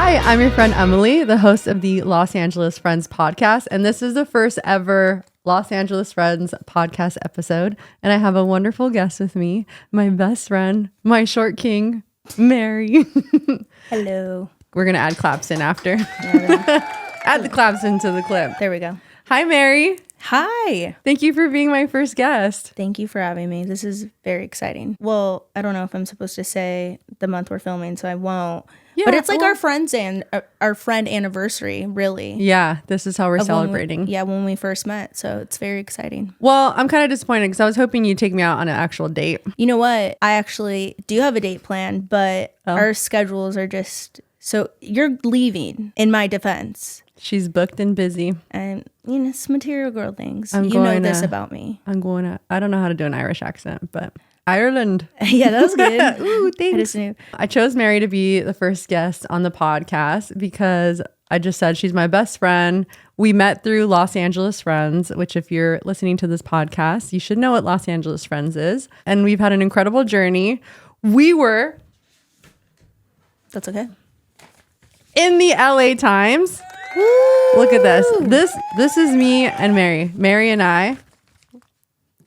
Hi, I'm your friend Emmely, the host of the Los Angeles Friends podcast, and this is the first ever Los Angeles Friends podcast episode, and I have a wonderful guest with me, my best friend, my short king, Mary. Hello. We're going to add claps in after. Add the claps into the clip. There we go. Hi, Mary. Hi. Thank you for being my first guest. Thank you for having me. This is very exciting. Well, I don't know if I'm supposed to say the month we're filming, so I won't. Yeah, but it's like our friend anniversary, really. Yeah, this is how we're celebrating. When we first met. So it's very exciting. Well, I'm kind of disappointed because I was hoping you'd take me out on an actual date. You know what? I actually do have a date planned, but our schedules are just... So you're leaving, in my defense. She's booked and busy. And, it's material girl things. You know this about me. I don't know how to do an Irish accent, but... Ireland. Yeah, that was good. Ooh, thanks. I just knew. I chose Mary to be the first guest on the podcast because I just said she's my best friend. We met through Los Angeles Friends, which if you're listening to this podcast, you should know what Los Angeles Friends is. And we've had an incredible journey. We were... That's okay. In the LA Times. Woo! Look at this. This is me and Mary. Mary and I.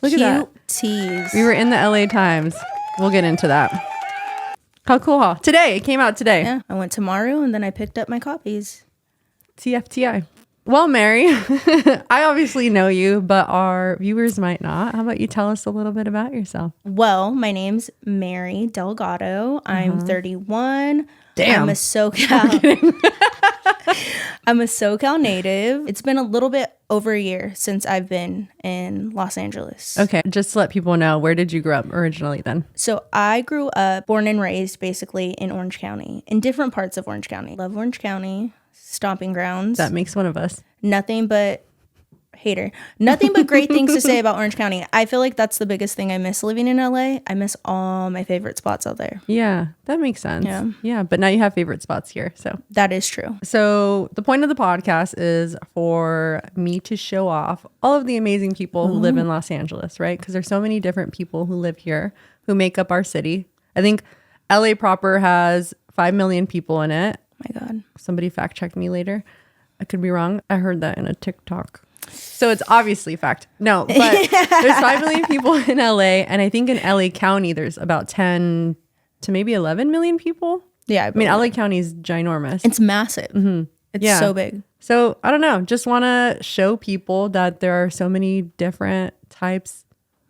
Look at that. Tease. We were in the LA Times. We'll get into that. How cool, huh? Today. It came out today. Yeah. I went tomorrow and then I picked up my copies. TFTI. Well, Mary, I obviously know you, but our viewers might not. How about you tell us a little bit about yourself? Well, my name's Mary Delgado. I'm 31. Damn. I'm a SoCal native. It's been a little bit over a year since I've been in Los Angeles. Okay, just to let people know, where did you grow up originally then? So I grew up, born and raised basically in Orange County, in different parts of Orange County. Love Orange County, stomping grounds. That makes one of us. Nothing but great things to say about Orange County. I feel like that's the biggest thing I miss living in LA. I miss all my favorite spots out there. Yeah, that makes sense. Yeah, but now you have favorite spots here. So that is true. So the point of the podcast is for me to show off all of the amazing people who live in Los Angeles, right? Because there's so many different people who live here who make up our city. I think LA proper has 5 million people in it. Oh my God. Somebody fact check me later. I could be wrong. I heard that in a TikTok. So it's obviously fact. No, but there's 5 million people in LA. And I think in LA County, there's about 10 to maybe 11 million people. Yeah. I mean, LA County is ginormous. It's massive. Mm-hmm. It's so big. So I don't know. Just want to show people that there are so many different types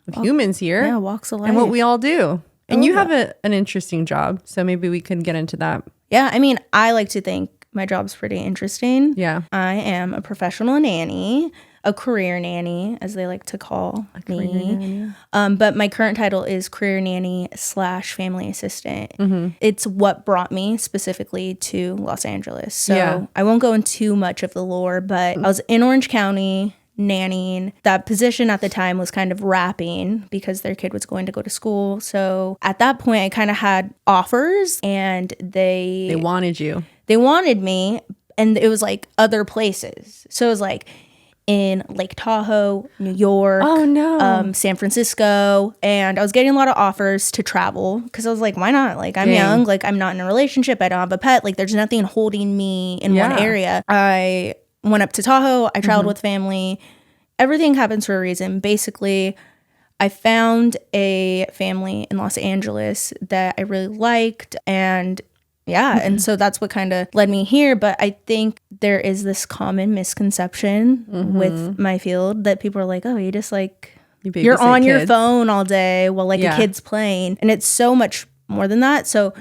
of humans here. Yeah, walks of life. And what we all do. And you have an interesting job. So maybe we could get into that. Yeah. I mean, I like to think my job's pretty interesting. Yeah. I am a professional nanny, a career nanny, as they like to call me. But my current title is career nanny / family assistant. Mm-hmm. It's what brought me specifically to Los Angeles. So I won't go into too much of the lore, but I was in Orange County nannying. That position at the time was kind of wrapping because their kid was going to go to school. So at that point, I kind of had offers and they wanted you. They wanted me, and it was like other places. So it was like in Lake Tahoe, New York, San Francisco. And I was getting a lot of offers to travel because I was like, why not? Like, I'm young. Like, I'm not in a relationship. I don't have a pet. Like, there's nothing holding me in one area. I went up to Tahoe. I traveled with family. Everything happens for a reason. Basically, I found a family in Los Angeles that I really liked, and and so that's what kind of led me here. But I think there is this common misconception with my field that people are like, oh, you just like, you're on your phone all day while like a kid's playing. And it's so much more than that. So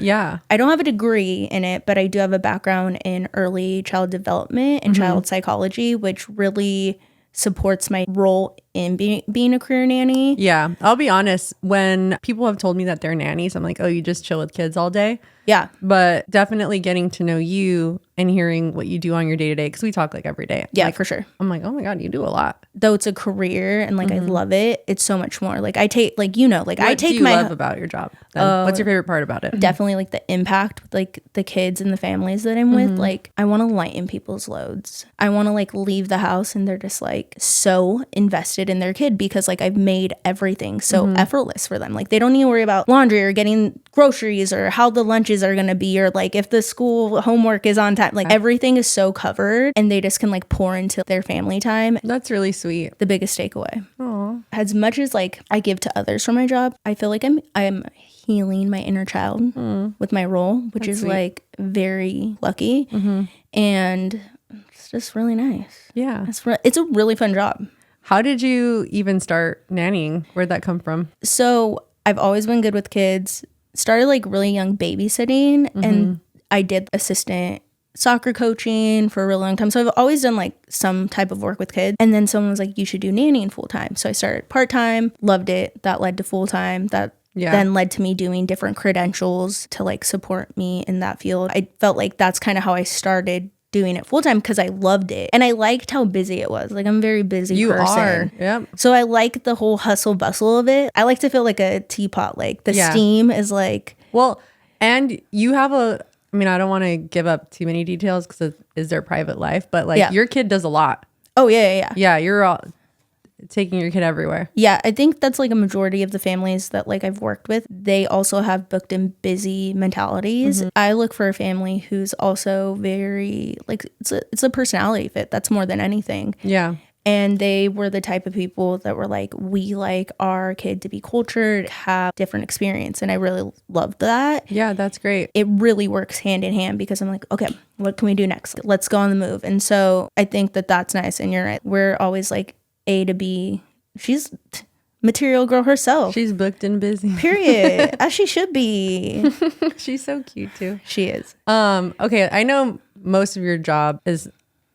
I don't have a degree in it, but I do have a background in early child development and child psychology, which really supports my role in being a career nanny. Yeah. I'll be honest. When people have told me that they're nannies, I'm like, oh, you just chill with kids all day. Yeah. But definitely getting to know you and hearing what you do on your day-to-day, because we talk like every day. Yeah, like, for sure. I'm like, oh my God, you do a lot. Though it's a career and like I love it, it's so much more. Like I take, like, what do you love about your job? What's your favorite part about it? Definitely like the impact with like the kids and the families that I'm with. Like I want to lighten people's loads. I want to like leave the house and they're just like so invested in their kid because like I've made everything so effortless for them. Like they don't need to worry about laundry or getting groceries or how the lunches are going to be, or like if the school homework is on time. Like everything is so covered and they just can like pour into their family time. That's really sweet. The biggest takeaway. Aww. As much as like I give to others for my job, I feel like I'm healing my inner child with my role, which is sweet. Like very lucky. And it's just really nice. Yeah. It's a really fun job. How did you even start nannying? Where'd that come from? So I've always been good with kids. Started like really young babysitting, and I did assistant soccer coaching for a really long time. So I've always done like some type of work with kids. And then someone was like, you should do nannying full time. So I started part-time, loved it. That led to full time. That then led to me doing different credentials to like support me in that field. I felt like that's kind of how I started doing it full time because I loved it and I liked how busy it was. Like I'm a very busy person. Yep. So I like the whole hustle bustle of it. I like to feel like a teapot. Like the steam is like. Well, and you have I don't want to give up too many details because it is their private life, but like your kid does a lot. Oh yeah. Yeah, you're all taking your kid everywhere. Yeah, I think that's like a majority of the families that like I've worked with. They also have booked and busy mentalities. I look for a family who's also very like it's a personality fit. That's more than anything. Yeah. And they were the type of people that were like, we like our kid to be cultured, have different experience. And I really loved that. Yeah, that's great. It really works hand in hand because I'm like, okay, what can we do next? Let's go on the move. And so I think that that's nice. And you're right. We're always like A to B. She's material girl herself. She's booked and busy. Period. As she should be. She's so cute too. She is. Okay, I know most of your job is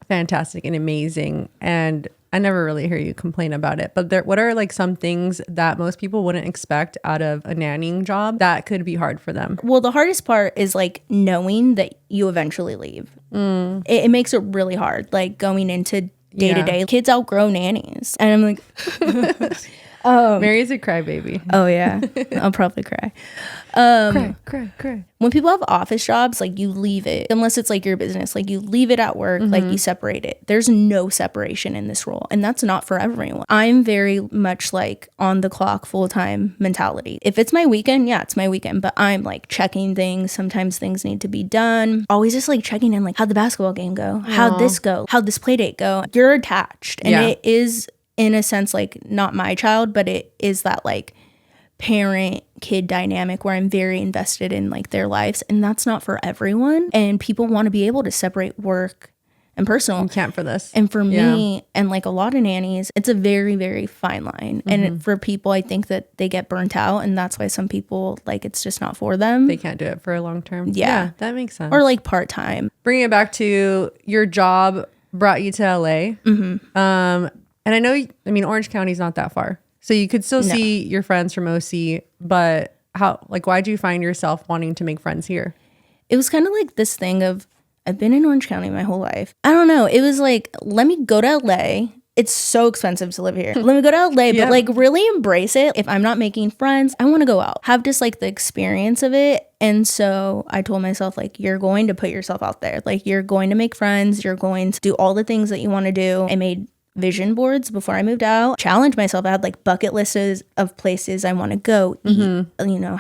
fantastic and amazing, and I never really hear you complain about it. But what are like some things that most people wouldn't expect out of a nannying job that could be hard for them? Well, the hardest part is like knowing that you eventually leave. It makes it really hard, like going into day to day. Kids outgrow nannies, and I'm like, Mary's a crybaby. Oh yeah, I'll probably cry. Cry. When people have office jobs, like you leave it, unless it's like your business, like you leave it at work, like you separate it. There's no separation in this role, and that's not for everyone. I'm very much like on the clock, full time mentality. If it's my weekend, yeah, it's my weekend, but I'm like checking things. Sometimes things need to be done. Always just like checking in, like how'd the basketball game go? How'd this go? How'd this play date go? You're attached, and it is in a sense like not my child, but it is that like parent kid dynamic where I'm very invested in like their lives, and that's not for everyone, and people want to be able to separate work and personal. You can't for this. And for me and like a lot of nannies, it's a very, very fine line. And for people, I think that they get burnt out, and that's why some people like it's just not for them. They can't do it for a long term. Yeah, that makes sense. Or like part-time. Bringing it back to your job brought you to LA. And I know, Orange County's not that far. So you could still see your friends from OC, but why'd you find yourself wanting to make friends here? It was kind of like this thing of, I've been in Orange County my whole life. I don't know. It was like, let me go to LA. It's so expensive to live here. Let me go to LA, but like really embrace it. If I'm not making friends, I want to go out. Have just like the experience of it. And so I told myself, like, you're going to put yourself out there. Like, you're going to make friends. You're going to do all the things that you want to do. I made vision boards before I moved out. Challenged myself. I had like bucket lists of places I want to go eat,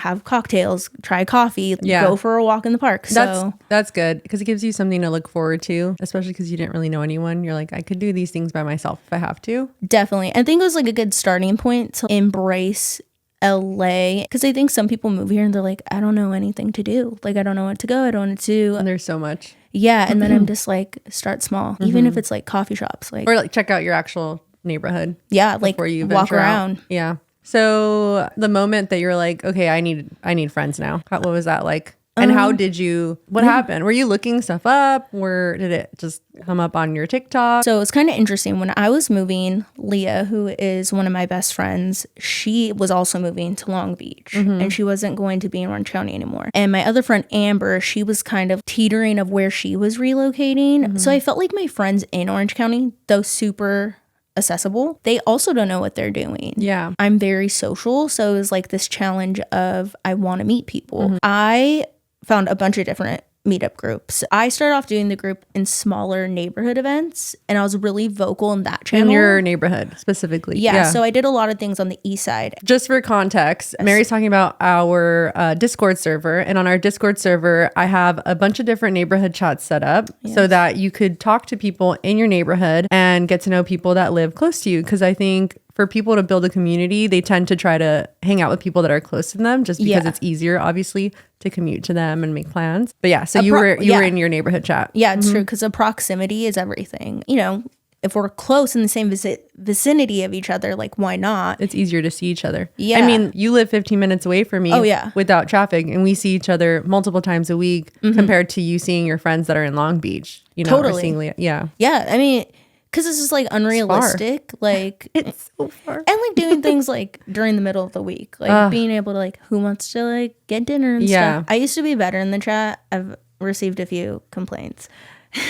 have cocktails, try coffee, go for a walk in the park. So that's good because it gives you something to look forward to, especially because you didn't really know anyone. You're like, I could do these things by myself if I have to. Definitely. I think it was like a good starting point to embrace LA, because I think some people move here and they're like, I don't know anything to do. Like, I don't know what to go. I don't know what to do. And there's so much. Yeah. And then I'm just like, start small, even if it's like coffee shops, like, or like check out your actual neighborhood. Yeah. Like before you walk around. Out. Yeah. So the moment that you're like, okay, I need friends now. What was that like? And how did you, what happened? Were you looking stuff up? Did it just come up on your TikTok? So it's kind of interesting. When I was moving, Leah, who is one of my best friends, she was also moving to Long Beach and she wasn't going to be in Orange County anymore. And my other friend, Amber, she was kind of teetering of where she was relocating. So I felt like my friends in Orange County, though super accessible, they also don't know what they're doing. Yeah. I'm very social. So it was like this challenge of I want to meet people. I found a bunch of different meetup groups. I started off doing the group in smaller neighborhood events, and I was really vocal in that channel. In your neighborhood specifically. Yeah, so I did a lot of things on the east side. Just for context, Mary's talking about our Discord server. And on our Discord server, I have a bunch of different neighborhood chats set up so that you could talk to people in your neighborhood and get to know people that live close to you. Because I think for people to build a community, they tend to try to hang out with people that are close to them just because it's easier, obviously, to commute to them and make plans. But yeah, so you were in your neighborhood chat. Yeah, it's true, because the proximity is everything. You know, if we're close in the same vicinity of each other, like, why not? It's easier to see each other. Yeah. I mean, you live 15 minutes away from me without traffic, and we see each other multiple times a week compared to you seeing your friends that are in Long Beach. You know, totally. Yeah, I mean, because this is like unrealistic. Like, it's so far. And like doing things like during the middle of the week, like being able to like, who wants to like get dinner and stuff. I used to be better in the chat. I've received a few complaints.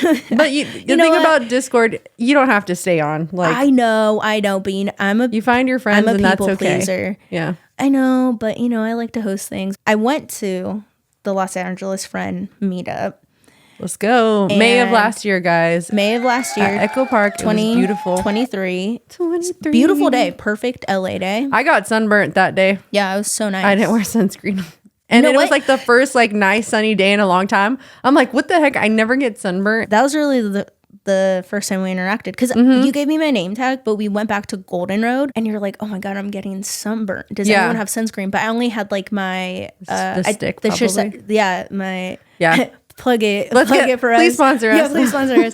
But the thing about Discord, you don't have to stay on. Like, I know, but you find your friends, and that's okay. Pleaser. Yeah, I know, but I like to host things. I went to the Los Angeles Friend Meetup. Let's go. May of last year, guys. May of last year. At Echo Park. It was beautiful. 23. Beautiful day. Perfect LA day. I got sunburnt that day. Yeah, it was so nice. I didn't wear sunscreen. And it was like the first like nice sunny day in a long time. I'm like, what the heck? I never get sunburnt. That was really the first time we interacted, because you gave me my name tag, but we went back to Golden Road, and you're like, oh my God, I'm getting sunburnt. Does anyone have sunscreen? But I only had like my the stick, probably. Plug it for us. Please sponsor us. Yeah, please sponsor us.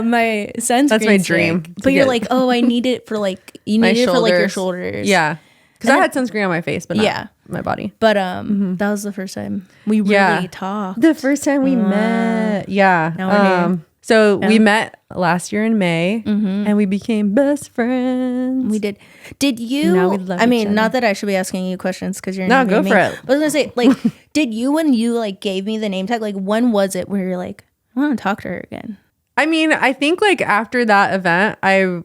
My sunscreen. That's my dream. But you're like, oh, I need it for like, you need it for like your shoulders. Yeah. Because I had sunscreen on my face, but not my body. But that was the first time we really talked. The first time we met. Yeah. Now we're here. So we met last year in May, and we became best friends. We did. Did you? Now we love I mean, each other. Not that I should be asking you questions because you're no, go for it. I was gonna say, like, did you, when you like gave me the name tag, like, when was it where you're like, I want to talk to her again? I mean, I think like after that event, I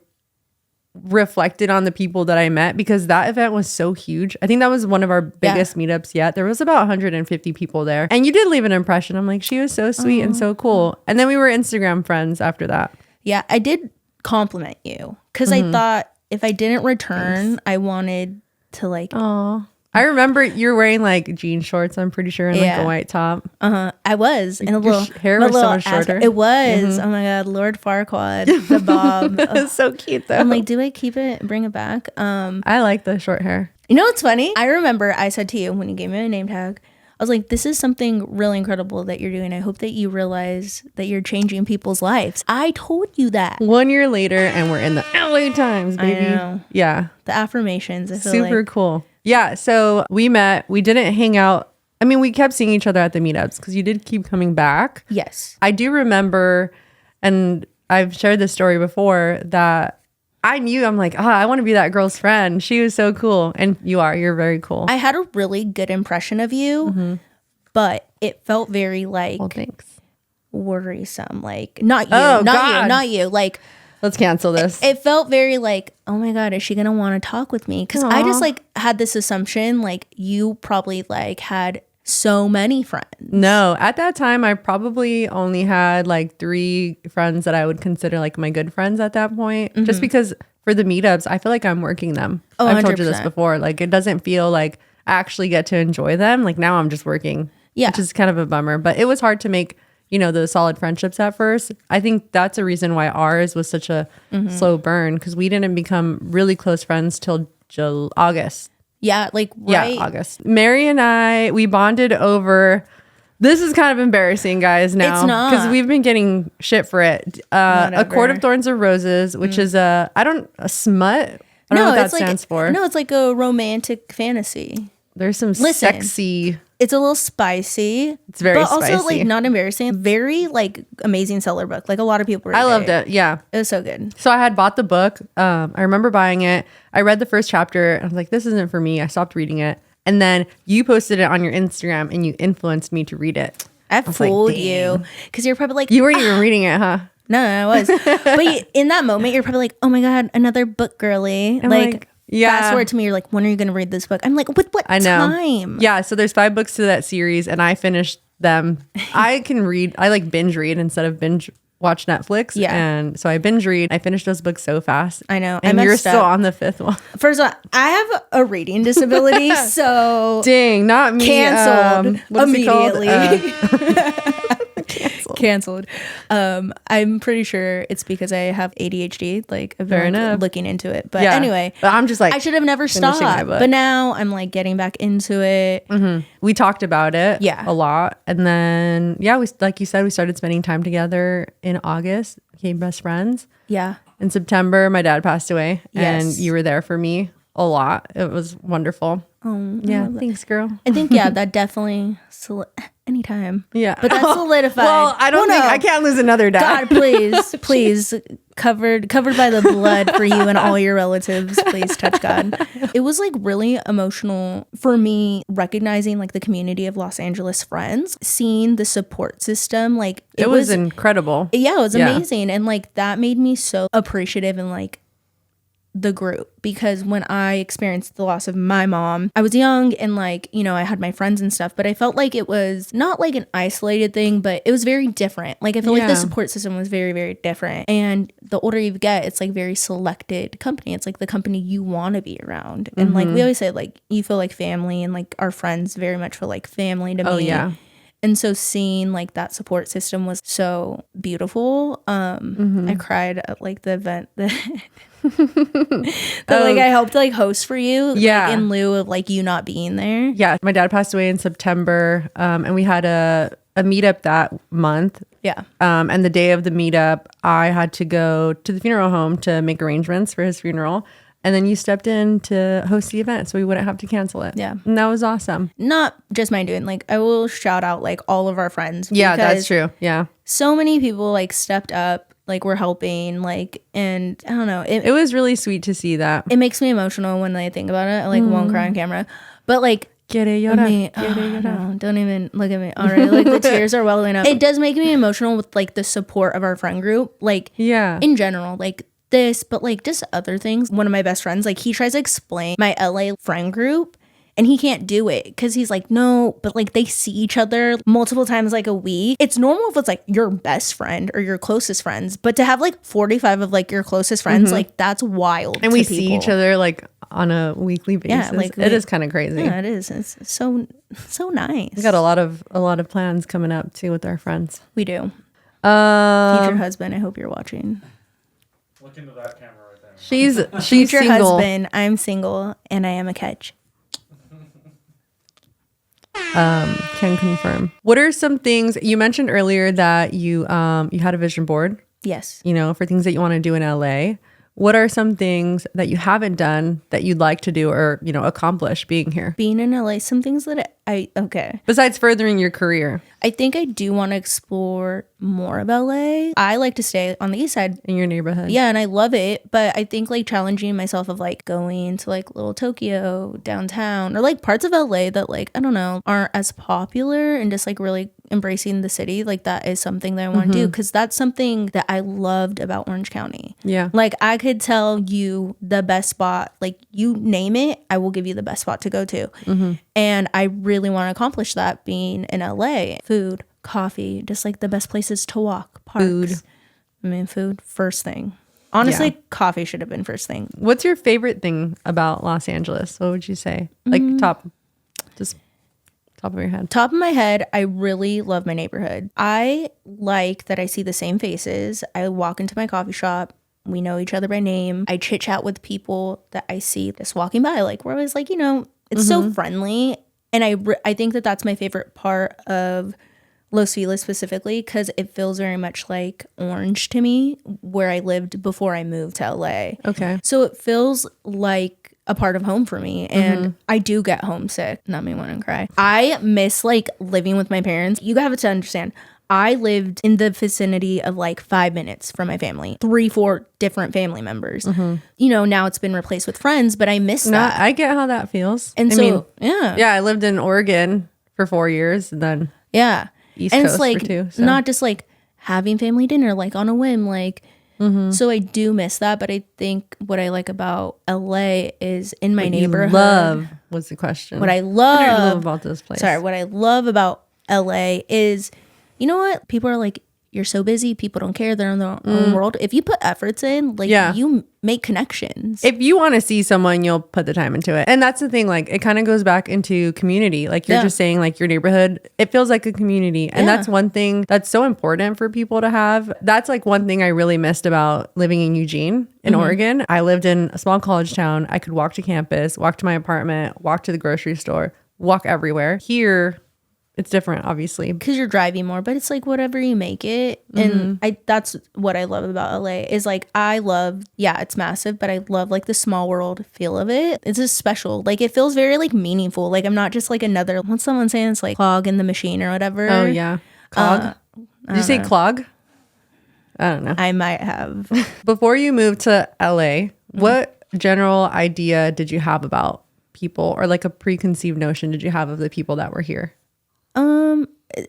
reflected on the people that I met, because that event was so huge. I think that was one of our biggest meetups yet. There was about 150 people there, and you did leave an impression. I'm like, she was so sweet and so cool. And then we were Instagram friends after that. Yeah, I did compliment you because I thought if I didn't return, I wanted to like. Oh, I remember you were wearing like jean shorts, I'm pretty sure, and like a white top. I was. And a Your little hair was so much shorter. It was. Oh my God, Lord Farquaad, the bob. It's so cute though. I'm like, do I keep it and bring it back? I like the short hair. You know what's funny? I remember I said to you when you gave me a name tag, I was like, this is something really incredible that you're doing. I hope that you realize that you're changing people's lives. I told you that. 1 year later, and we're in the LA Times, baby. I know. Yeah. The affirmations. I feel super cool. Yeah. So we met. We didn't hang out. I mean, we kept seeing each other at the meetups because you did keep coming back. Yes. I do remember, and I've shared this story before, that I knew, I'm like, I want to be that girl's friend. She was so cool. And you're very cool. I had a really good impression of you, but it felt very like thanks. Worrisome. Like, not you, not you. Like, let's cancel this. It felt very like, oh my God, is she going to want to talk with me? Because I just like had this assumption, like you probably like had so many friends. No, at that time, I probably only had like 3 friends that I would consider like my good friends at that point. Just because for the meetups, I feel like I'm working them. Oh, I've told you 100%. this before. Like, it doesn't feel like I actually get to enjoy them. Like, now I'm just working, which is kind of a bummer. But it was hard to make, the solid friendships at first. I think that's a reason why ours was such a slow burn, because we didn't become really close friends till August. Yeah, like right. Yeah, August. Mary and I, we bonded over. This is kind of embarrassing, guys. Now, it's not, because we've been getting shit for it. A Court of Thorns or Roses, which is a smut. I don't know what that stands for. No, it's like a romantic fantasy. There's some sexy. It's a little spicy. It's very but spicy. Also like not embarrassing. Very like amazing seller book. Like a lot of people read it. I loved it. Yeah. It was so good. So I had bought the book. I remember buying it. I read the first chapter and I was like, this isn't for me. I stopped reading it. And then you posted it on your Instagram and you influenced me to read it. I fooled you. Because you're probably like, you weren't even reading it, huh? No, I was. But in that moment, you're probably like, oh my God, another book girly. I'm like fast forward to me, you're like, when are you going to read this book? I'm like, with what I know. time? Yeah, so there's 5 books to that series, and I finished them. I can read. I like binge read instead of binge watch Netflix. Yeah. And so I binge read. I finished those books so fast. I know. And you're still on the 5th one. First of all, I have a reading disability, so dang, not me. Canceled immediately. Canceled. I'm pretty sure it's because I have ADHD. Like, I've been looking into it. But anyway, but I'm just like, I should have never stopped. But now I'm like getting back into it. Mm-hmm. We talked about it a lot. And then, we, like you said, we started spending time together in August, became best friends. Yeah. In September, my dad passed away and you were there for me a lot. It was wonderful. Oh, yeah. Thanks, girl. I think, that definitely... anytime. Yeah. But that's solidified. Well, I don't think I can't lose another dad. God, please. Covered by the blood for you and all your relatives. Please touch God. It was like really emotional for me recognizing like the community of Los Angeles Friends, seeing the support system. Like it was incredible. Yeah, it was amazing. And like that made me so appreciative and like the group, because when I experienced the loss of my mom, I was young and like, I had my friends and stuff, but I felt like it was not like an isolated thing, but it was very different. Like I feel like the support system was very, very different. And the older you get, it's like very selected company. It's like the company you want to be around. And like we always say, like you feel like family, and like our friends very much feel like family to me. Oh yeah. And so seeing like that support system was so beautiful. I cried at like the event that like I helped like host for you. Like, in lieu of like you not being there. Yeah. My dad passed away in September. And we had a meetup that month. Yeah. And the day of the meetup, I had to go to the funeral home to make arrangements for his funeral. And then you stepped in to host the event so we wouldn't have to cancel it. Yeah. And that was awesome. Not just my doing. Like I will shout out like all of our friends. Yeah, that's true. Yeah. So many people like stepped up, like were helping, like, and I don't know. It was really sweet to see that. It makes me emotional when I think about it. I like won't cry on camera. But like, no, don't even look at me. Already, like the tears are welling up. It does make me emotional with like the support of our friend group. Like, in general, like this, but like just other things. One of my best friends, like he tries to explain my LA friend group and he can't do it because he's like, no, but like they see each other multiple times like a week. It's normal if it's like your best friend or your closest friends, but to have like 45 of like your closest friends, like that's wild. And we see each other like on a weekly basis. Yeah, like it is kind of crazy. Yeah, it is. It's so nice. We got a lot of plans coming up too with our friends. We do. Future husband, I hope you're watching. Look into that camera right there. She's Future single. husband, I'm single and I am a catch. Can confirm. What are some things you mentioned earlier that you had a vision board? Yes. For things that you want to do in LA. What are some things that you haven't done that you'd like to do or, accomplish being here? Being in LA, some things that besides furthering your career. I think I do want to explore more of LA. I like to stay on the east side. In your neighborhood. Yeah, and I love it. But I think like challenging myself of like going to like little Tokyo downtown or like parts of LA that like, I don't know, aren't as popular, and just like really embracing the city. Like that is something that I want to do, because that's something that I loved about Orange County. Yeah. Like I could tell you the best spot, like you name it, I will give you the best spot to go to. And I really want to accomplish that being in LA. Food, coffee, just like the best places to walk, parks. Food, first thing. Honestly, coffee should have been first thing. What's your favorite thing about Los Angeles? What would you say? Like top of your head. Top of my head, I really love my neighborhood. I like that I see the same faces. I walk into my coffee shop. We know each other by name. I chit chat with people that I see just walking by. Like we're always like, it's so friendly. And I think that that's my favorite part of Los Feliz specifically, because it feels very much like Orange to me, where I lived before I moved to LA. Okay. So it feels like a part of home for me, and I do get homesick. Not me want to cry. I miss like living with my parents. You have to understand, I lived in the vicinity of like 5 minutes from my family, 3-4 different family members. Now it's been replaced with friends, but I miss that. I get how that feels. And yeah, I lived in Oregon for 4 years, and then East and Coast it's like for 2. So. not just like having family dinner like on a whim, like. So I do miss that, but I think what I like about LA is in my neighborhood. Love was the question. What I love about this place. Sorry, what I love about LA is, you know what? People are like, you're so busy. People don't care. They're in their own world. If you put efforts in, like you make connections. If you want to see someone, you'll put the time into it. And that's the thing. Like it kind of goes back into community. Like you're just saying, like your neighborhood, it feels like a community. And that's one thing that's so important for people to have. That's like one thing I really missed about living in Eugene in Oregon. I lived in a small college town. I could walk to campus, walk to my apartment, walk to the grocery store, walk everywhere. Here, it's different, obviously. Because you're driving more, but it's like whatever you make it. And that's what I love about LA is like, I love, it's massive, but I love like the small world feel of it. It's just special. Like it feels very like meaningful. Like I'm not just like another, what's someone saying? It's like clog in the machine or whatever. Oh yeah. Clog? Did you say clog? I don't know. I might have. Before you moved to LA, what general idea did you have about people, or like a preconceived notion did you have of the people that were here?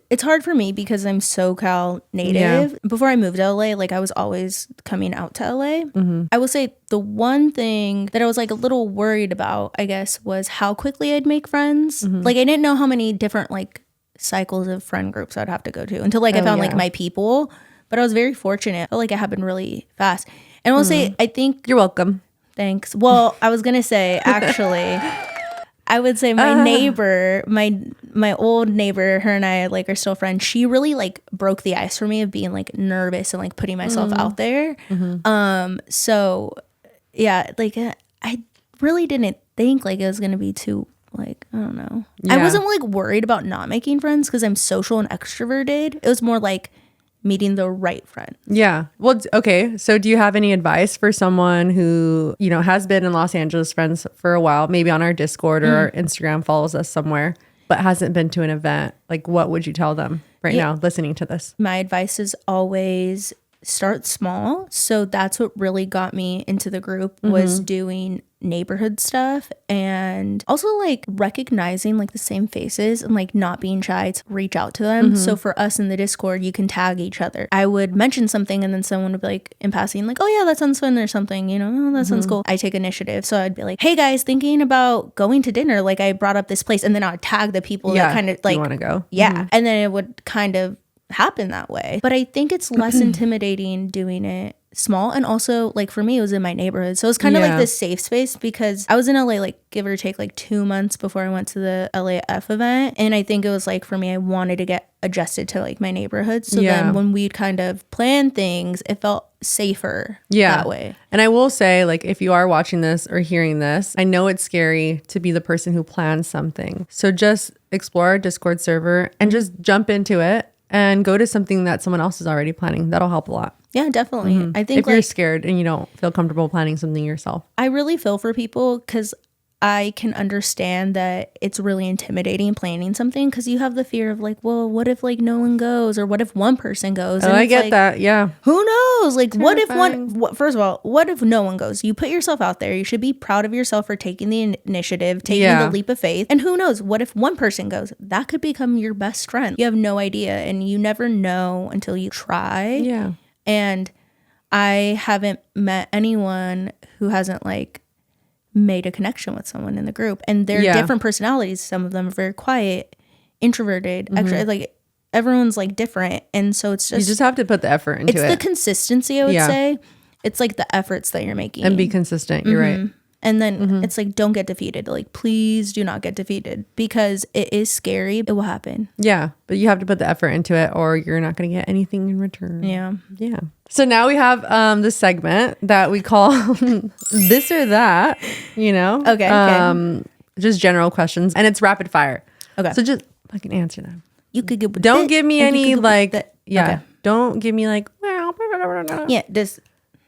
It's hard for me because I'm SoCal native. Yeah. Before I moved to LA, like I was always coming out to LA. I will say the one thing that I was like a little worried about, I guess, was how quickly I'd make friends. Like I didn't know how many different like cycles of friend groups I'd have to go to until like I found like my people. But I was very fortunate. I felt like it happened really fast. And I will say, I think... You're welcome. Thanks. Well, I was going to say, actually... I would say my neighbor, my old neighbor, her and I like are still friends. She really like broke the ice for me of being like nervous and like putting myself out there. So yeah, like I really didn't think like it was gonna be too like, I don't know. I wasn't like worried about not making friends because I'm social and extroverted. It was more like meeting the right friend. Yeah. Well, okay. So do you have any advice for someone who, you know, has been in Los Angeles friends for a while, maybe on our Discord or our Instagram, follows us somewhere, but hasn't been to an event? Like, what would you tell them right now listening to this? My advice is always start small. So that's what really got me into the group was doing neighborhood stuff and also like recognizing like the same faces and like not being shy to reach out to them. So for us in the Discord, you can tag each other. I would mention something and then someone would be like in passing like, oh yeah, that sounds fun or something, you know, oh, that sounds cool. I take initiative. So I'd be like, hey guys, thinking about going to dinner. Like I brought up this place and then I'd tag the people that kind of like, you want to go. Yeah. And then it would kind of happen that way. But I think it's less intimidating doing it small. And also like for me, it was in my neighborhood. So it was kind of like this safe space because I was in LA like give or take like 2 months before I went to the LAF event. And I think it was like for me, I wanted to get adjusted to like my neighborhood. So then when we'd kind of plan things, it felt safer that way. And I will say, like, if you are watching this or hearing this, I know it's scary to be the person who plans something. So just explore our Discord server and just jump into it and go to something that someone else is already planning. That'll help a lot. Yeah, definitely. I think if you're scared and you don't feel comfortable planning something yourself. I really feel for people because I can understand that it's really intimidating planning something because you have the fear of like, well, what if like no one goes or what if one person goes? And I get like, that. Yeah. Who knows? Like first of all, what if no one goes? You put yourself out there. You should be proud of yourself for taking the initiative, taking the leap of faith. And who knows? What if one person goes? That could become your best friend. You have no idea and you never know until you try. Yeah. And I haven't met anyone who hasn't like made a connection with someone in the group, and they're different personalities. Some of them are very quiet, introverted, actually like everyone's like different, and so it's just you just have to put the effort into it. It's the consistency, I would say. It's like the efforts that you're making and be consistent. You're right. And then it's like, don't get defeated. Like, please do not get defeated because it is scary. It will happen. Yeah. But you have to put the effort into it or you're not going to get anything in return. Yeah. Yeah. So now we have this segment that we call this or that, you know? Okay. Just general questions. And it's rapid fire. Okay. So just fucking answer them. You could go. Don't give me any like, Okay. Don't give me like, yeah, this.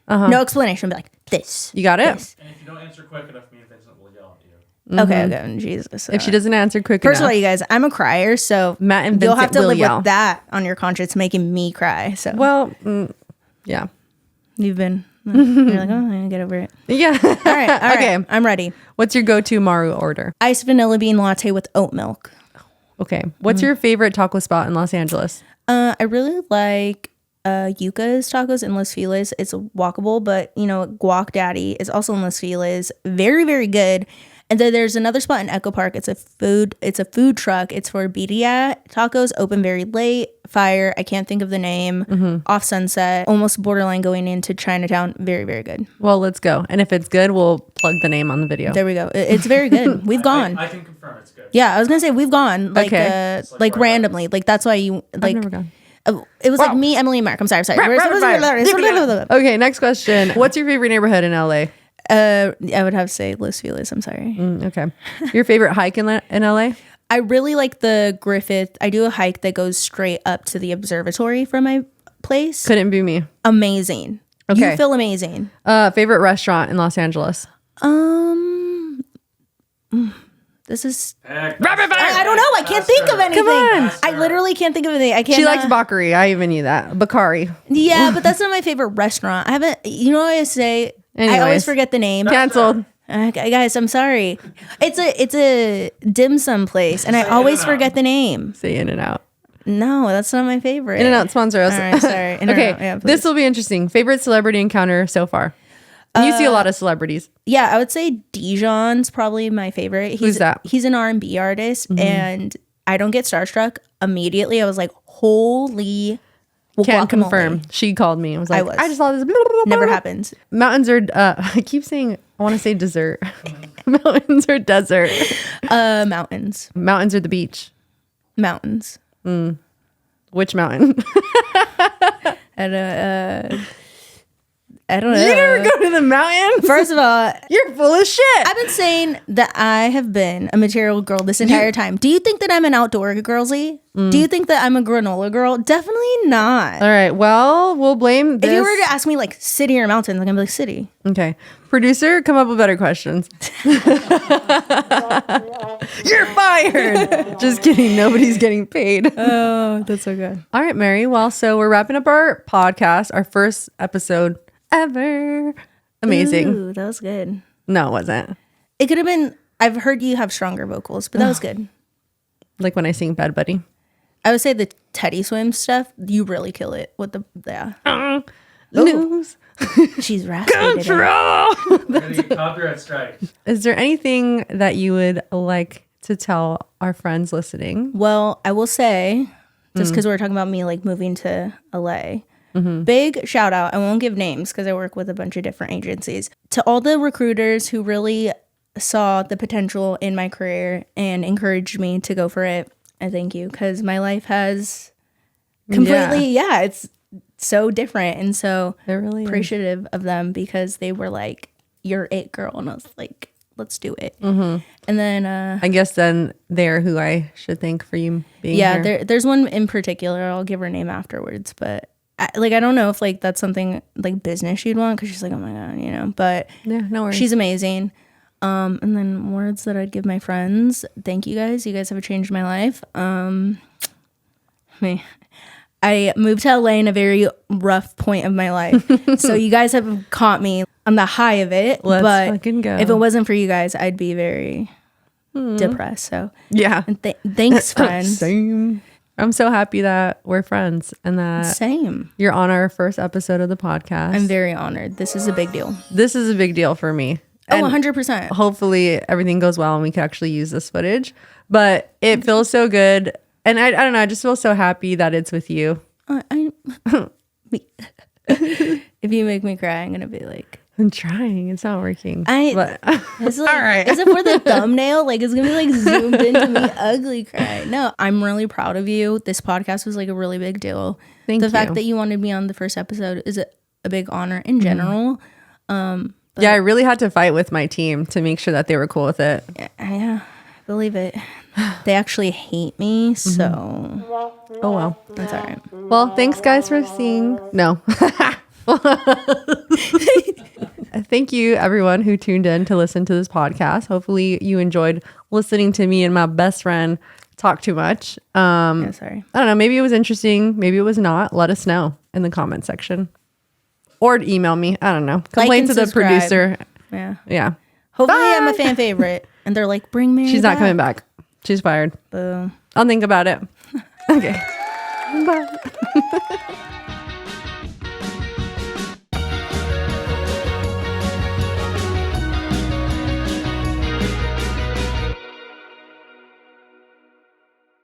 No explanation. Be like, this. You got it? And if you don't answer quick enough, me and Vincent will yell at you. Okay. Jesus. If she doesn't answer quick enough. First of all, you guys, I'm a crier, so Matt and Vincent you'll have to live yell. with that on your conscience, making me cry. So well, yeah. You've been. You're like, oh, I'm gonna get over it. Yeah. All right. Okay. I'm ready. What's your go-to Maru order? Iced vanilla bean latte with oat milk. Okay. What's your favorite taco spot in Los Angeles? I really like Yuca's tacos in Los Feliz. It's walkable, but you know, Guac Daddy is also in Los Feliz. Very, very good. And then there's another spot in Echo Park. It's a food truck. It's for birria tacos, open very late, fire. I can't think of the name. Off Sunset, almost borderline going into Chinatown. Very, very good. Well, let's go. And if it's good, we'll plug the name on the video. There we go. It's very good. We've gone. I can confirm it's good. Yeah, I was gonna say we've gone like Okay. like randomly. Like that's why you like. I've never gone. It was like me, Emily, and Mark. I'm sorry. Okay, next question. What's your favorite neighborhood in LA? I would have to say Los Feliz. I'm sorry. Okay. Your favorite hike in LA? I really like the Griffith. I do a hike that goes straight up to the observatory from my place. Couldn't be me. Amazing. Okay. You feel amazing. Favorite restaurant in Los Angeles? This is. Rapid fire. I don't know. I can't think of anything. Come on. I literally can't think of anything. I can't. She likes Bakari. I even knew that. Bakari. Yeah, but that's not my favorite restaurant. I haven't. You know what I say? Anyways. I always forget the name. Canceled. Guys, I'm sorry. It's a dim sum place, and I always forget the name. Say In-N-Out. No, that's not my favorite. In-N-Out sponsor us. All right, sorry. Okay, Yeah, this will be interesting. Favorite celebrity encounter so far? And you see a lot of celebrities. Yeah, I would say Dijon's probably my favorite. Who's that? He's an R&B artist, and I don't get starstruck immediately. I was like, holy Can't guacamole. confirm. She called me. I was like, I just saw this. Never happens. Mountains are, I keep saying, I want to say dessert. Mountains or desert. Mountains. Mountains or the beach. Mountains. Which mountain? And I don't know. You never go to the mountains? First of all, You're full of shit. I've been saying that I have been a material girl this entire time. Do you think that I'm an outdoor girlsy? Do you think that I'm a granola girl? Definitely not. All right. Well, we'll blame this. If you were to ask me like city or mountains, I'm gonna be like city. Okay. Producer, come up with better questions. You're fired. Just kidding. Nobody's getting paid. Oh, that's so good. All right, Mary. Well, so we're wrapping up our podcast, our first episode ever. Amazing. Ooh, that was good. No, it wasn't. It could have been. I've heard you have stronger vocals, but that was good. Like when I sing Bed Buddy. I would say the Teddy Swim stuff, you really kill it with the News. She's raspy today. Control. We're gonna get copyright strike. Is there anything that you would like to tell our friends listening? Well, I will say, just because we're talking about me like moving to LA, big shout out. I won't give names because I work with a bunch of different agencies. To all the recruiters who really saw the potential in my career and encouraged me to go for it, I thank you, because my life has completely, it's so different, and so really appreciative of them because they were like, "You're it, girl," and I was like, "Let's do it." And then I guess then they're who I should thank for you being here. there's one in particular. I'll give her name afterwards, but I don't know if like that's something like business you'd want because she's like, "Oh my god," you know. But Yeah, no worries. she's amazing. And then words that I'd give my friends. Thank you guys. You guys have changed my life. I moved to LA in a very rough point of my life. So you guys have caught me on the high of it. Let's but fucking go. if it wasn't for you guys, I'd be very depressed. So Yeah. and thanks, friends. Same. I'm so happy that we're friends and that Same. you're on our first episode of the podcast. I'm very honored. This is a big deal. This is a big deal for me. Oh, And 100%. hopefully everything goes well and we can actually use this footage. But it feels so good. And I don't know, I just feel so happy that it's with you. If you make me cry, I'm going to be like, I'm trying. It's not working. But It's like, all right. Is it for the thumbnail? Like, it's gonna be like zoomed into me ugly cry. No, I'm really proud of you. This podcast was like a really big deal. Thank the you. fact that you wanted me on the first episode is a big honor in general. Yeah, I really had to fight with my team to make sure that they were cool with it. Yeah, believe it. They actually hate me, so Oh, well. that's all right. Well, thanks, guys, for seeing. No. Thank you, everyone who tuned in to listen to this podcast. Hopefully, you enjoyed listening to me and my best friend talk too much. Yeah, sorry. I don't know. Maybe it was interesting. Maybe it was not. Let us know in the comment section. Or email me. I don't know. Complain and to the subscribe. producer. Yeah. Yeah. Hopefully, Bye. I'm a fan favorite, and they're like, "Bring me." She's not coming back. She's fired. Boo. I'll think about it. Okay. Bye.